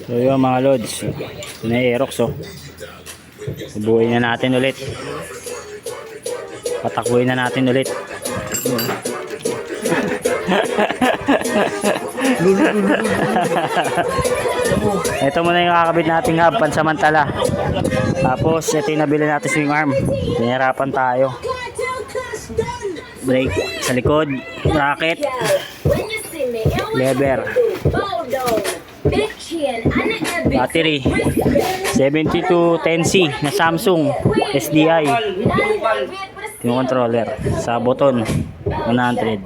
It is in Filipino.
So yun mga lods, ito na yung Aerox oh. Bubuuin na natin ulit. Patakbuhin na natin ulit. Ito muna yung kakabit nating hub pansamantala. Tapos ito yung nabili natin swing arm. Pinahirapan tayo. Brake sa likod, bracket, lever, battery 7210C na Samsung SDI, yung controller sa button 100.